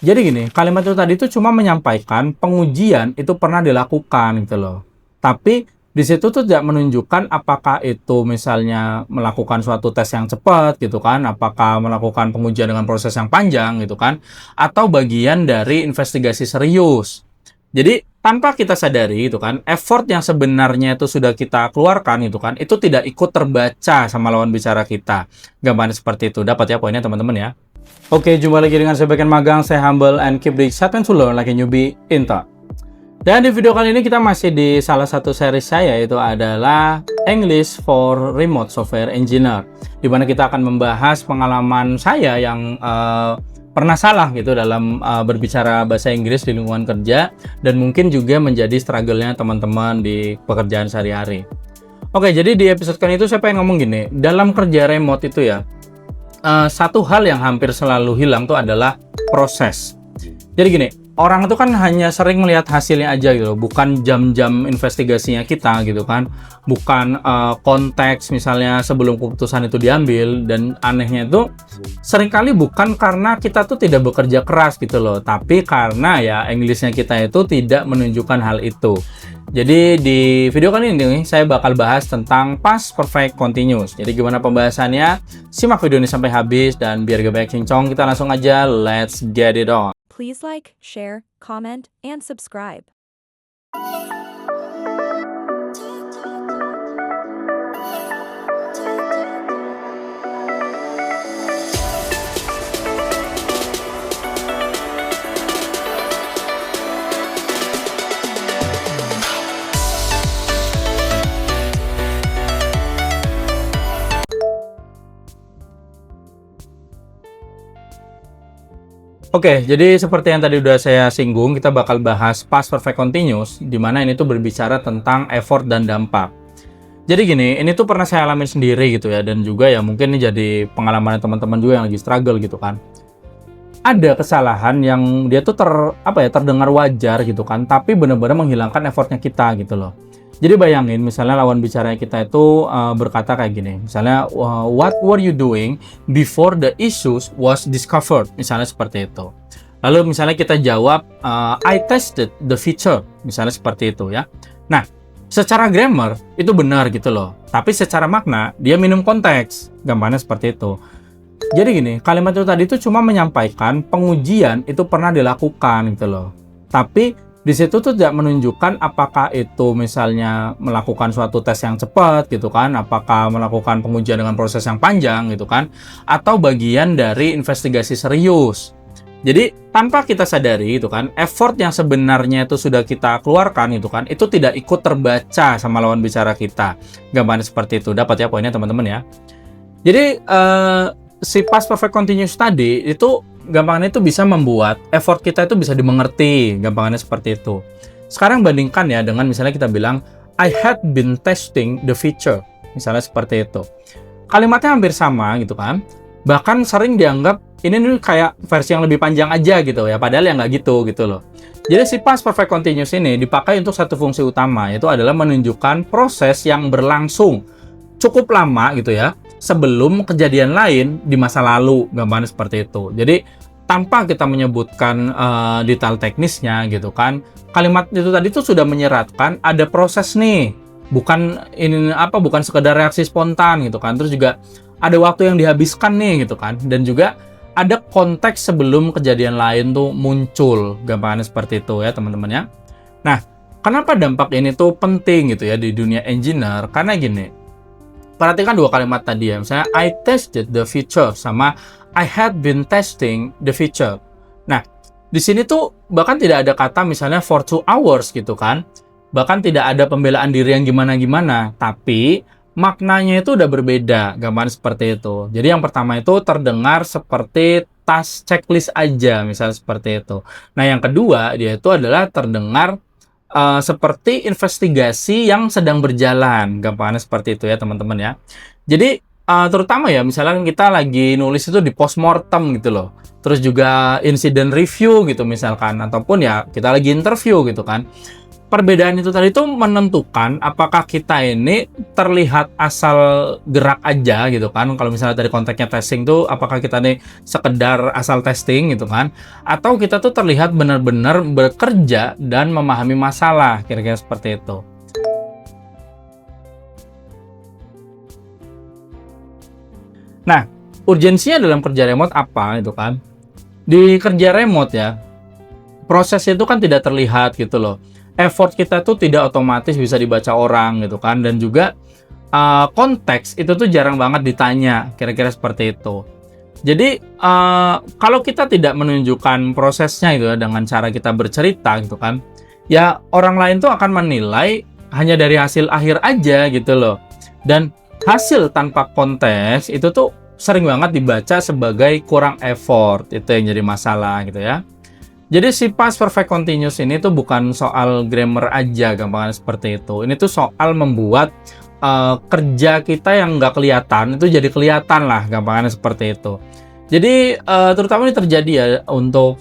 Jadi gini, kalimat itu tadi itu cuma menyampaikan pengujian itu pernah dilakukan gitu loh. Tapi di situ tuh tidak menunjukkan apakah itu misalnya melakukan suatu tes yang cepat gitu kan, apakah melakukan pengujian dengan proses yang panjang gitu kan, atau bagian dari investigasi serius. Jadi tanpa kita sadari itu kan, effort yang sebenarnya itu sudah kita keluarkan itu kan, itu tidak ikut terbaca sama lawan bicara kita. Gambarannya seperti itu. Dapat ya poinnya teman-teman ya. Oke, jumpa lagi dengan saya Bagian Magang, saya humble and keep the excitement to learn like a newbie in talk. Dan di video kali ini kita masih di salah satu seri saya, yaitu adalah English for Remote Software Engineer, di mana kita akan membahas pengalaman saya yang pernah salah gitu dalam berbicara bahasa Inggris di lingkungan kerja, dan mungkin juga menjadi struggle-nya teman-teman di pekerjaan sehari-hari. Oke, jadi di episode kali itu saya pengen ngomong gini, dalam kerja remote itu ya, satu hal yang hampir selalu hilang tuh adalah proses. Jadi gini, orang itu kan hanya sering melihat hasilnya aja gitu, bukan jam-jam investigasinya kita gitu kan, bukan konteks misalnya sebelum keputusan itu diambil. Dan anehnya itu seringkali bukan karena kita tuh tidak bekerja keras gitu loh, tapi karena ya Inggrisnya kita itu tidak menunjukkan hal itu. Jadi di video kali ini saya bakal bahas tentang past perfect continuous. Jadi gimana pembahasannya? Simak video ini sampai habis, dan biar gak banyak cincong, kita langsung aja let's get it on. Please like, share, comment, and subscribe. Oke, jadi seperti yang tadi udah saya singgung, kita bakal bahas past perfect continuous, di mana ini tuh berbicara tentang effort dan dampak. Jadi gini, ini tuh pernah saya alami sendiri gitu ya, dan juga ya mungkin ini jadi pengalaman teman-teman juga yang lagi struggle gitu kan. Ada kesalahan yang dia tuh terdengar wajar gitu kan, tapi benar-benar menghilangkan effortnya kita gitu loh. Jadi bayangin misalnya lawan bicara kita itu berkata kayak gini, misalnya what were you doing before the issues was discovered, misalnya seperti itu. Lalu misalnya kita jawab I tested the feature, misalnya seperti itu ya. Nah, secara grammar itu benar gitu loh, tapi secara makna dia minum konteks, gambarnya seperti itu. Jadi gini, kalimat itu tadi itu cuma menyampaikan pengujian itu pernah dilakukan gitu loh. Tapi di situ tuh tidak menunjukkan apakah itu misalnya melakukan suatu tes yang cepat gitu kan, apakah melakukan pengujian dengan proses yang panjang gitu kan, atau bagian dari investigasi serius. Jadi tanpa kita sadari itu kan, effort yang sebenarnya itu sudah kita keluarkan itu kan, itu tidak ikut terbaca sama lawan bicara kita. Gambarnya seperti itu. Dapat ya poinnya teman-teman ya. Jadi si past perfect continuous tadi itu gampangnya itu bisa membuat effort kita itu bisa dimengerti, gampangannya seperti itu. Sekarang bandingkan ya dengan misalnya kita bilang I had been testing the feature, misalnya seperti itu. Kalimatnya hampir sama gitu kan, bahkan sering dianggap ini nih kayak versi yang lebih panjang aja gitu ya, padahal yang nggak gitu loh. Jadi si past perfect continuous ini dipakai untuk satu fungsi utama, yaitu adalah menunjukkan proses yang berlangsung cukup lama gitu ya, sebelum kejadian lain di masa lalu, gambarnya seperti itu. Jadi tanpa kita menyebutkan detail teknisnya gitu kan, kalimat itu tadi tuh sudah menyeratkan ada proses nih, bukan sekedar reaksi spontan gitu kan. Terus juga ada waktu yang dihabiskan nih gitu kan, dan juga ada konteks sebelum kejadian lain tuh muncul, gampangannya seperti itu ya teman-teman ya. Nah, kenapa dampak ini tuh penting gitu ya di dunia engineer? Karena gini, perhatikan dua kalimat tadi ya, misalnya I tested the feature sama I had been testing the feature. Nah, di sini tuh bahkan tidak ada kata misalnya for 2 hours gitu kan. Bahkan tidak ada pembelaan diri yang gimana-gimana, tapi maknanya itu udah berbeda, gambaran seperti itu. Jadi yang pertama itu terdengar seperti task checklist aja, misalnya seperti itu. Nah, yang kedua dia itu adalah terdengar seperti investigasi yang sedang berjalan, gampangannya seperti itu ya teman-teman ya. Jadi terutama ya misalnya kita lagi nulis itu di postmortem gitu loh, terus juga incident review gitu misalkan, ataupun ya kita lagi interview gitu kan. perbedaan itu tadi tuh menentukan apakah kita ini terlihat asal gerak aja gitu kan. Kalau misalnya dari konteksnya testing tuh apakah kita nih sekedar asal testing gitu kan, atau kita tuh terlihat benar-benar bekerja dan memahami masalah, kira-kira seperti itu. Nah, urgensinya dalam kerja remote apa itu kan? Di kerja remote ya, prosesnya itu kan tidak terlihat gitu loh. Effort kita tuh tidak otomatis bisa dibaca orang gitu kan, dan juga konteks itu tuh jarang banget ditanya, kira-kira seperti itu. Jadi kalau kita tidak menunjukkan prosesnya gitu ya dengan cara kita bercerita gitu kan, ya orang lain tuh akan menilai hanya dari hasil akhir aja gitu loh. Dan hasil tanpa konteks itu tuh sering banget dibaca sebagai kurang effort, itu yang jadi masalah gitu ya. Jadi si past perfect continuous ini tuh bukan soal grammar aja, gampangnya seperti itu. Ini tuh soal membuat kerja kita yang nggak kelihatan itu jadi kelihatan lah, gampangnya seperti itu. Jadi terutama ini terjadi ya untuk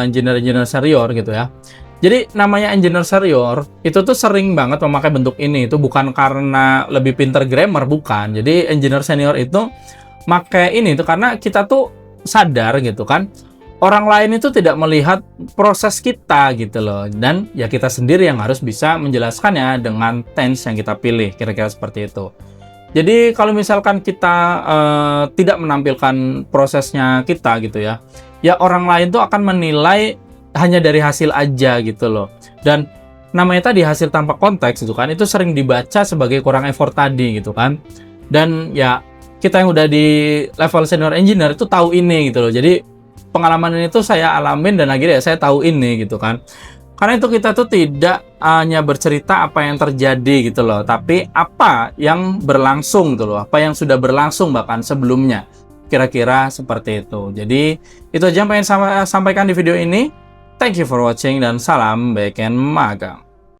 engineer-engineer senior gitu ya. Jadi namanya engineer senior itu tuh sering banget memakai bentuk ini. Itu bukan karena lebih pinter grammar, bukan. Jadi engineer senior itu pakai ini tuh karena kita tuh sadar gitu kan, orang lain itu tidak melihat proses kita gitu loh, dan ya kita sendiri yang harus bisa menjelaskannya dengan tense yang kita pilih, kira-kira seperti itu. Jadi kalau misalkan kita tidak menampilkan prosesnya kita gitu ya, ya orang lain tuh akan menilai hanya dari hasil aja gitu loh. Dan namanya tadi hasil tanpa konteks itu kan, itu sering dibaca sebagai kurang effort tadi gitu kan. Dan ya kita yang udah di level senior engineer itu tahu ini gitu loh. Jadi pengalaman ini tuh saya alamin dan akhirnya saya tahu ini gitu kan. Karena itu kita tuh tidak hanya bercerita apa yang terjadi gitu loh, tapi apa yang berlangsung gitu loh, apa yang sudah berlangsung bahkan sebelumnya. Kira-kira seperti itu. Jadi itu aja yang pengen sampaikan di video ini. Thank you for watching dan salam backend magang.